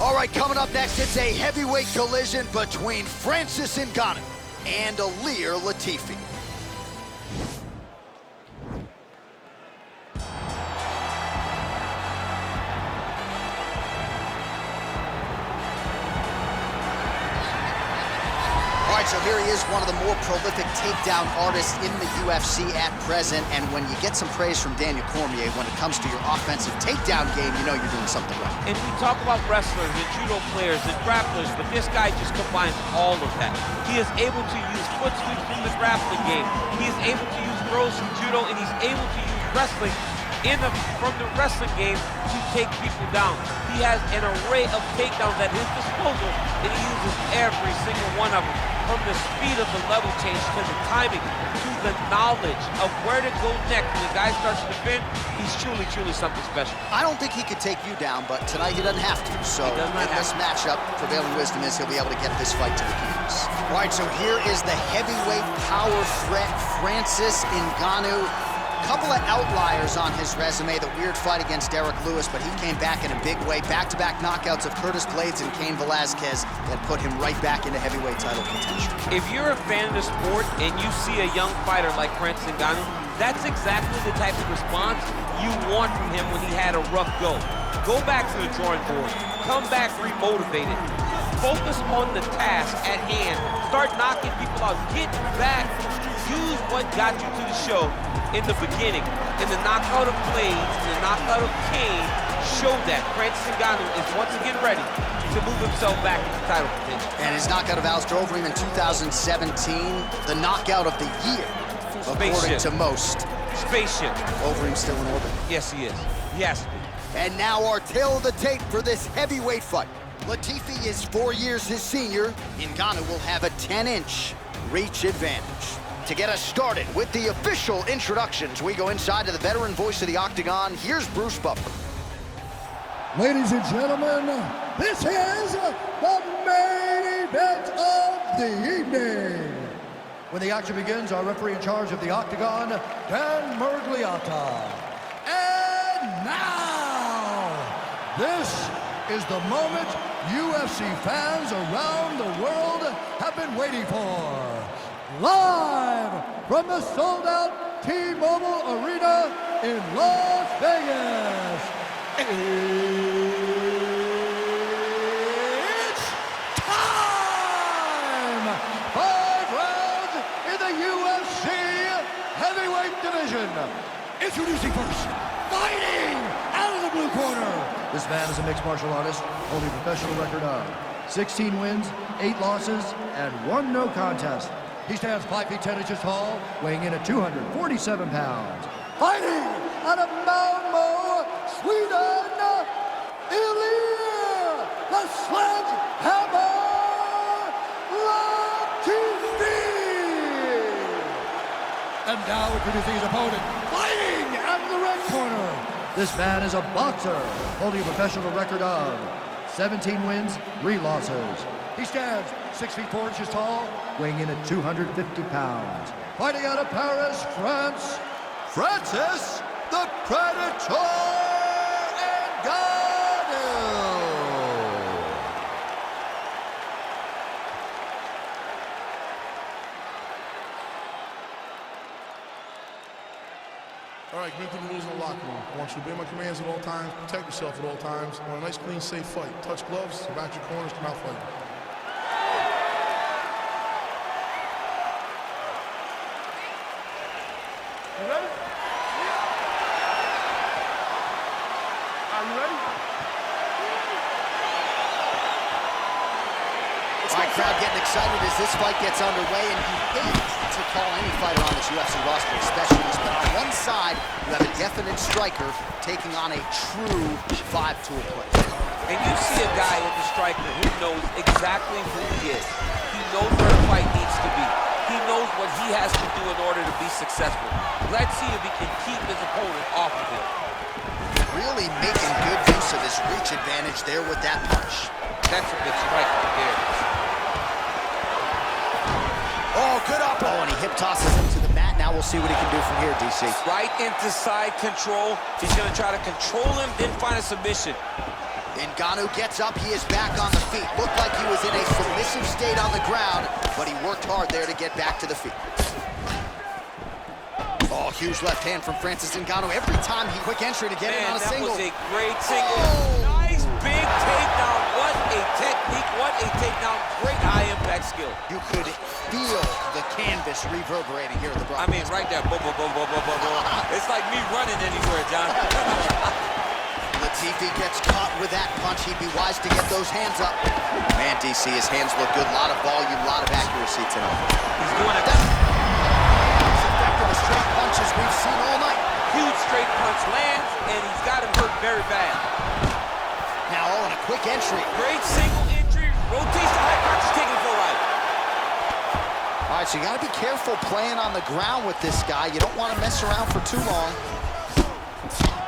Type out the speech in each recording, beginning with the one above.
All right, coming up next, it's a heavyweight collision between Francis Ngannou and Ilir Latifi. All right, so here he is, one of the more prolific takedown artists in the UFC at present. And when you get some praise from Daniel Cormier when it comes to your offensive takedown game, you know you're doing something right. And we talk about wrestlers and judo players and grapplers, but this guy just combines all of that. He is able to use foot sweeps from the grappling game. He is able to use throws from judo, and he's able to use wrestling from the wrestling game to take people down. He has an array of takedowns at his disposal, and he uses every single one of them. From the speed of the level change to the timing to the knowledge of where to go next when the guy starts to defend, he's truly, truly something special. I don't think he could take you down, but tonight he doesn't have to. So in this matchup, prevailing wisdom is he'll be able to get this fight to the canvas. All right, so here is the heavyweight power threat, Francis Ngannou. Couple of outliers on his resume, the weird fight against Derek Lewis, but he came back in a big way. Back-to-back knockouts of Curtis Blades and Cain Velasquez that put him right back into heavyweight title contention. If you're a fan of the sport and you see a young fighter like Francis Ngannou, that's exactly the type of response you want from him when he had a rough go. Go back to the drawing board, come back remotivated, focus on the task at hand, start knocking people out, get back, use what got you to the show in the beginning. In the knockout of Blades, in the knockout of Cain, showed that Francis Ngannou is once again ready to move himself back into title contention. And his knockout of Alistair Overeem in 2017, the knockout of the year, according to most. Spaceship. Overeem still in orbit. Yes, he is. He has to be. And now our tail of the tape for this heavyweight fight. Latifi is 4 years his senior. Ngannou will have a 10-inch reach advantage. To get us started with the official introductions, we go inside to the veteran voice of the Octagon. Here's Bruce Buffer. Ladies and gentlemen, this is the main event of the evening. When the action begins, our referee in charge of the Octagon, Dan Murgliata. And now, this is the moment UFC fans around the world have been waiting for. Live from the sold-out T-Mobile Arena in Las Vegas, it's time! 5 rounds in the UFC heavyweight division. Introducing first, fighting out of the blue corner. This man is a mixed martial artist, holding a professional record of 16 wins, 8 losses, and 1 no contest. He stands 5 feet 10 inches tall, weighing in at 247 pounds. Fighting out of Malmö, Sweden, Ilir, the Sledgehammer Latifi. And now introducing his opponent, fighting out of the red corner. This man is a boxer, holding a professional record of 17 wins, 3 losses. He stands 6 feet 4 inches tall, weighing in at 250 pounds. Fighting out of Paris, France, Francis the Predator Ngannou. All right, get to the rules in the locker room. I want you to obey my commands at all times, protect yourself at all times. I want a nice, clean, safe fight. Touch gloves, back your corners, come out fighting. You ready? Are you ready? All right, crowd getting excited as this fight gets underway, and you hate to call any fighter on this UFC roster a specialist, but on one side, you have a definite striker taking on a true 5-tool player. And you see a guy in the striker who knows exactly who he is. He knows where the fight needs to be. He knows what he has to do in order to be successful. Let's see if he can keep his opponent off of him. Really making good use of his reach advantage there with that punch. That's a good strike right there. Oh, good up. Oh, and he hip tosses him to the mat. Now we'll see what he can do from here, DC. Right into side control. He's going to try to control him, then find a submission. Ngannou gets up, he is back on the feet. Looked like he was in a submissive state on the ground, but he worked hard there to get back to the feet. Oh, huge left hand from Francis Ngannou. Every time he quick entry to get in on a single. That was a great single. Oh. Nice big takedown. What a technique, what a takedown. Great high impact skill. You could feel the canvas reverberating here at the broadcast. I mean, right there. Boom, boom, boom, boom, boom, boom, boom. It's like me running anywhere, John. Latifi gets caught with that punch. He'd be wise to get those hands up. Man, DC, his hands look good. A lot of volume, a lot of accuracy tonight. He's doing it. As effective as straight punches we've seen all night. Huge straight punch lands, and he's got him hurt very bad. Now all in a quick entry. Great single entry. Rotates the high punch, taking for life. All right, so you got to be careful playing on the ground with this guy. You don't want to mess around for too long.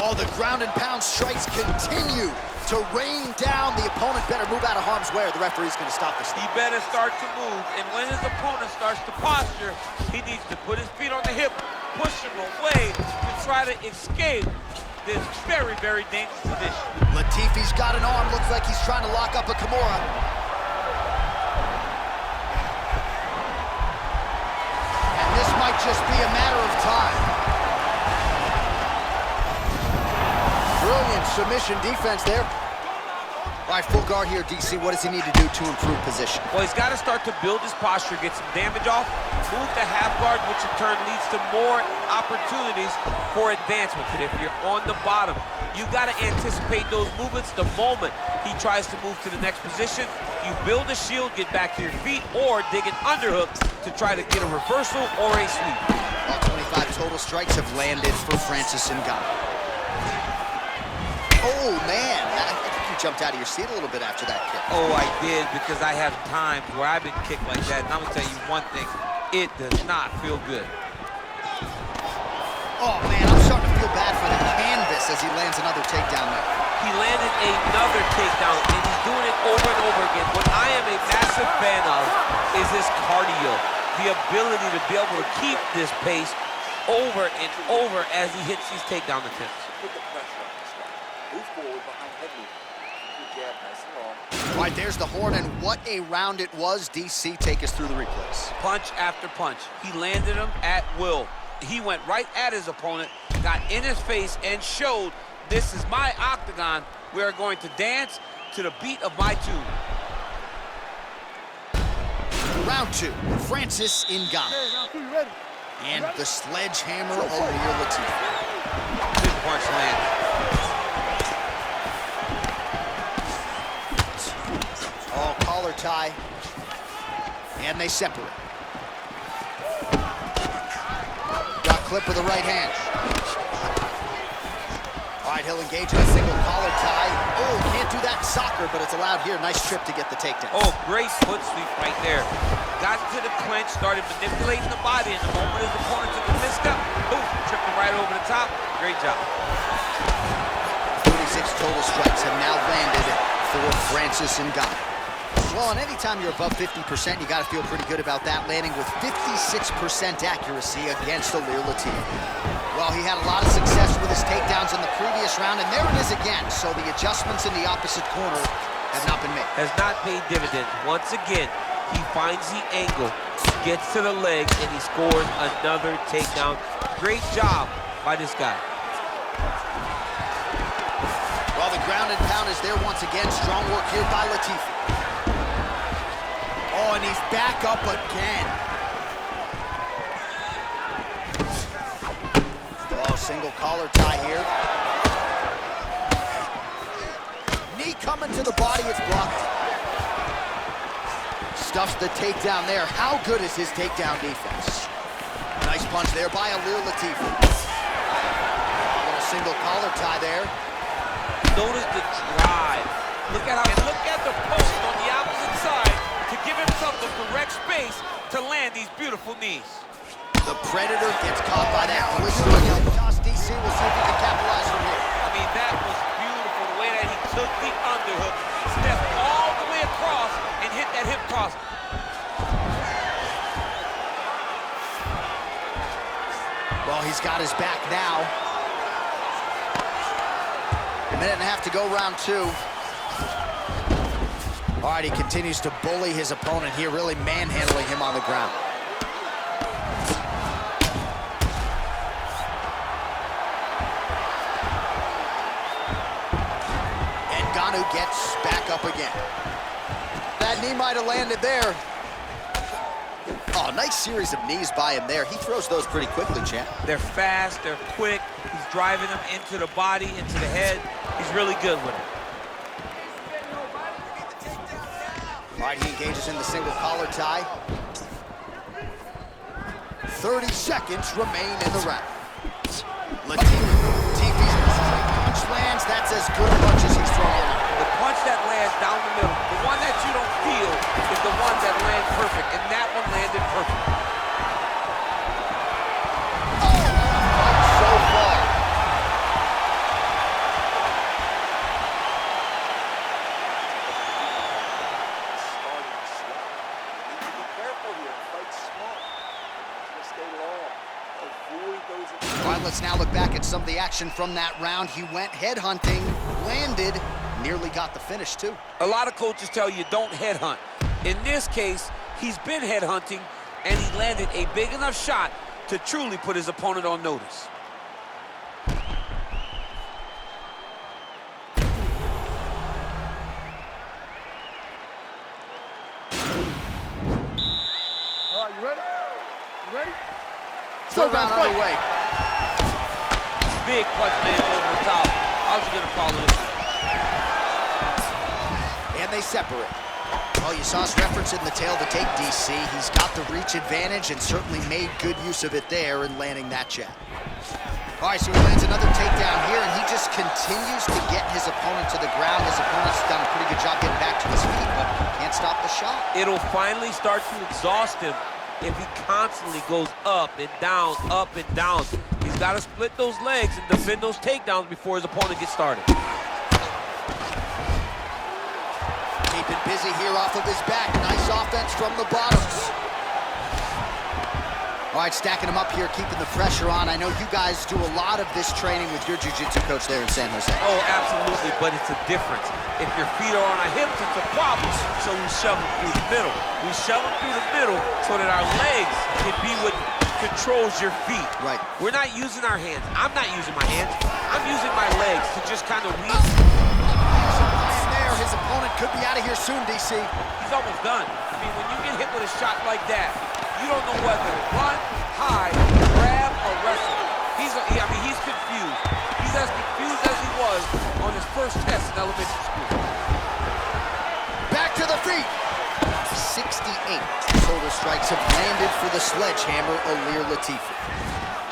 Oh, the ground and pound strikes continue to rain down. The opponent better move out of harm's way or the referee's going to stop this. He better start to move, and when his opponent starts to posture, he needs to put his feet on the hip, push him away to try to escape this very, very dangerous position. Latifi's got an arm. Looks like he's trying to lock up a Kimura. And this might just be a matter of time. Brilliant submission defense there. All right, full guard here, DC. What does he need to do to improve position? Well, he's got to start to build his posture, get some damage off, move to half guard, which in turn leads to more opportunities for advancement. But if you're on the bottom, you got to anticipate those movements the moment he tries to move to the next position. You build a shield, get back to your feet, or dig an underhook to try to get a reversal or a sweep. All 25 total strikes have landed for Francis Ngannou. Oh, man. I think you jumped out of your seat a little bit after that kick. Oh, I did, because I have times where I've been kicked like that. And I'm going to tell you one thing. It does not feel good. Oh, man, I'm starting to feel bad for the canvas as he lands another takedown there. He landed another takedown, and he's doing it over and over again. What I am a massive fan of is his cardio, the ability to be able to keep this pace over and over as he hits these takedown attempts. Move forward behind head movement. Good jab, nice and long. All right, there's the horn, and what a round it was. DC, take us through the replays. Punch after punch. He landed him at will. He went right at his opponent, got in his face, and showed, this is my octagon. We are going to dance to the beat of my tune. Round two, Francis Ngannou. And the sledgehammer of Ilir Latifi. Big punch landed. Oh, collar tie. And they separate. Got clipped with the right hand. All right, he'll engage in a single collar tie. Oh, can't do that in soccer, but it's allowed here. Nice trip to get the takedown. Oh, great foot sweep right there. Got to the clinch, started manipulating the body, and the moment his opponent took a misstep, boom, tripping right over the top. Great job. 36 total strikes have now landed for Francis Ngannou. Well, and anytime you're above 50%, you got to feel pretty good about that, landing with 56% accuracy against Ilir Latifi. Well, he had a lot of success with his takedowns in the previous round, and there it is again. So the adjustments in the opposite corner have not been made. Has not paid dividends. Once again, he finds the angle, gets to the leg, and he scores another takedown. Great job by this guy. Well, the ground and pound is there once again. Strong work here by Latifi. Oh, and he's back up again. Oh, single collar tie here. Knee coming to the body, it's blocked. Stuffs the takedown there. How good is his takedown defense? Nice punch there by Ilir Latifi. A little single collar tie there. Notice the drive. Look at the post on the opposite side to give himself the correct space to land these beautiful knees. The Predator gets caught by that blistering elbow toss. DC will see if he can capitalize from here. I mean, that was beautiful, the way that he took the underhook, stepped all the way across, and hit that hip toss. Well, he's got his back now. A minute and a half to go, round two. All right, he continues to bully his opponent here, really manhandling him on the ground. Ngannou gets back up again. That knee might have landed there. Oh, nice series of knees by him there. He throws those pretty quickly, champ. They're fast, they're quick. He's driving them into the body, into the head. He's really good with it. All right, he engages in the single collar tie. 30 seconds remain in the round. Latifi's punch lands. That's as good a punch as he's thrown all night. The punch that lands down the middle, the one that you don't feel, is the one that lands perfect, and that one landed perfect. So far. Starting slow. You need to be careful here. Fight smart. Just stay long. Avoid those. All right, let's now look back at some of the action from that round. He went headhunting, landed, nearly got the finish, too. A lot of coaches tell you don't headhunt. In this case, he's been headhunting, and he landed a big enough shot to truly put his opponent on notice. All right, you ready? You ready? Third round underway. Big punch lands over the top. How's he gonna follow this? And they separate. Well, you saw us reference in the tail to take DC. He's got the reach advantage and certainly made good use of it there in landing that jab. All right, so he lands another takedown here, and he just continues to get his opponent to the ground. His opponent's done a pretty good job getting back to his feet, but can't stop the shot. It'll finally start to exhaust him if he constantly goes up and down, up and down. He's got to split those legs and defend those takedowns before his opponent gets started. Keeping busy here off of his back. Nice offense from the bottoms. All right, stacking him up here, keeping the pressure on. I know you guys do a lot of this training with your jiu-jitsu coach there in San Jose. Oh, absolutely, but it's a difference. If your feet are on our hips, it's a problem. So we shove them through the middle. We shove them through the middle so that our legs can be what controls your feet. Right. We're not using our hands. I'm not using my hands. I'm using my legs to just kind of weave. There, his opponent could be out of here soon, DC. He's almost done. I mean, when you get hit with a shot like that, you don't know whether to run, hide, grab, or wrestle. He's confused. He's as confused as he was on his first test in elementary school. Back to the feet. 68 total strikes have landed for the sledgehammer, Ilir Latifi.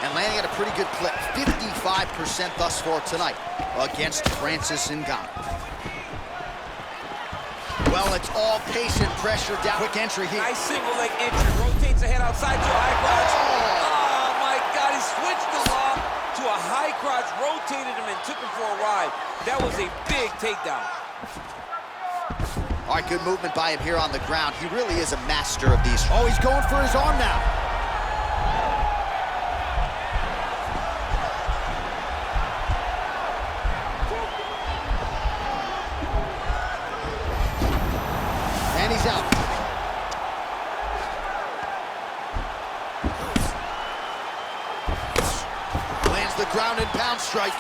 And landing at a pretty good clip, 55% thus far tonight against Francis Ngannou. Well, it's all pace and pressure down. Quick entry here. Nice single leg entry. Rotates the head outside to a high crotch. Oh, my God. He switched the lock to a high crotch, rotated him, and took him for a ride. That was a big takedown. All right, good movement by him here on the ground. He really is a master of these. Oh, he's going for his arm now. And he's out. Lands the ground and pound strike.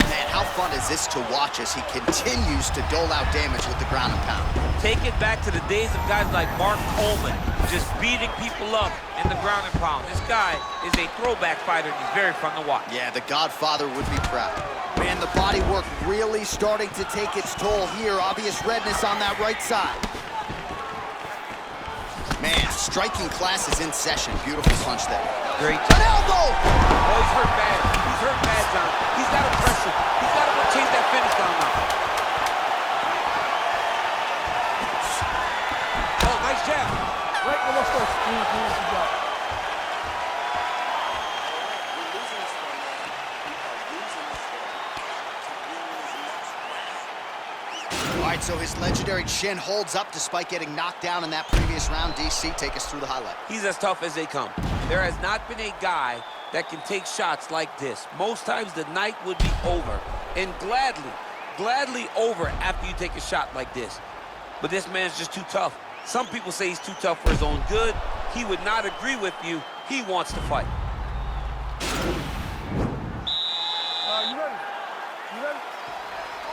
Man, how fun is this to watch as he continues to dole out damage with the ground and pound? Take it back to the days of guys like Mark Coleman, just beating people up in the ground and pound. This guy is a throwback fighter, and he's very fun to watch. Yeah, the Godfather would be proud. Man, the body work really starting to take its toll here. Obvious redness on that right side. Man, striking class is in session. Beautiful punch there. Great. An elbow! Oh, he's hurt bad. He's hurt bad, John. He's got to press him. He's got to go chase that finish down now. Oh, nice jab. Right, what's first? All right, so his legendary chin holds up despite getting knocked down in that previous round. DC, take us through the highlight. He's as tough as they come. There has not been a guy that can take shots like this. Most times the night would be over. And gladly, gladly over after you take a shot like this. But this man's just too tough. Some people say he's too tough for his own good. He would not agree with you. He wants to fight.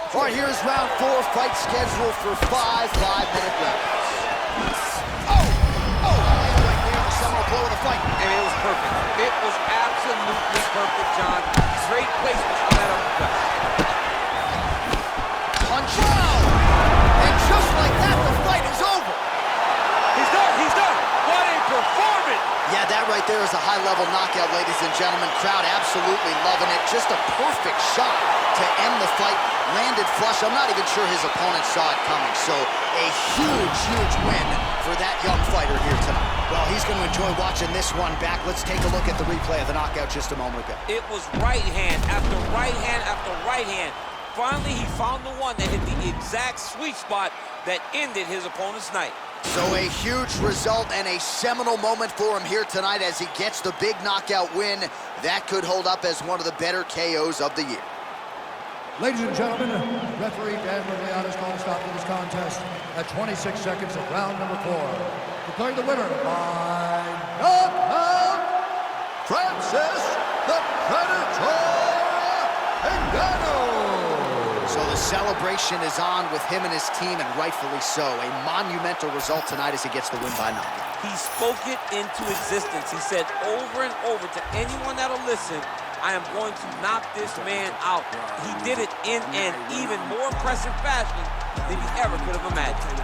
All right, here's round 4, fight scheduled for 5 5-minute rounds. Oh, right there, the seminal blow of the fight. And it was perfect. It was absolutely perfect, John. Great placement on that uppercut. Punch. And just like that, the fight is over. He's done, he's done. What a performance. Yeah, that right there is a high-level knockout, ladies and gentlemen. Crowd absolutely loving it. Just a perfect shot to end the fight. Landed flush. I'm not even sure his opponent saw it coming. So a huge, huge win for that young fighter here tonight. Well, he's going to enjoy watching this one back. Let's take a look at the replay of the knockout just a moment ago. It was right hand after right hand after right hand. Finally, he found the one that hit the exact sweet spot that ended his opponent's night. So a huge result and a seminal moment for him here tonight as he gets the big knockout win. That could hold up as one of the better KOs of the year. Ladies and gentlemen, referee Dan Miragliano's called a stop to this contest at 26 seconds of round number 4. Declaring the winner by knockout, Francis the Predator Ngannou. So the celebration is on with him and his team, and rightfully so. A monumental result tonight as he gets the win by knockout. He spoke it into existence. He said over and over to anyone that'll listen, I am going to knock this man out. He did it in an even more impressive fashion than he ever could have imagined.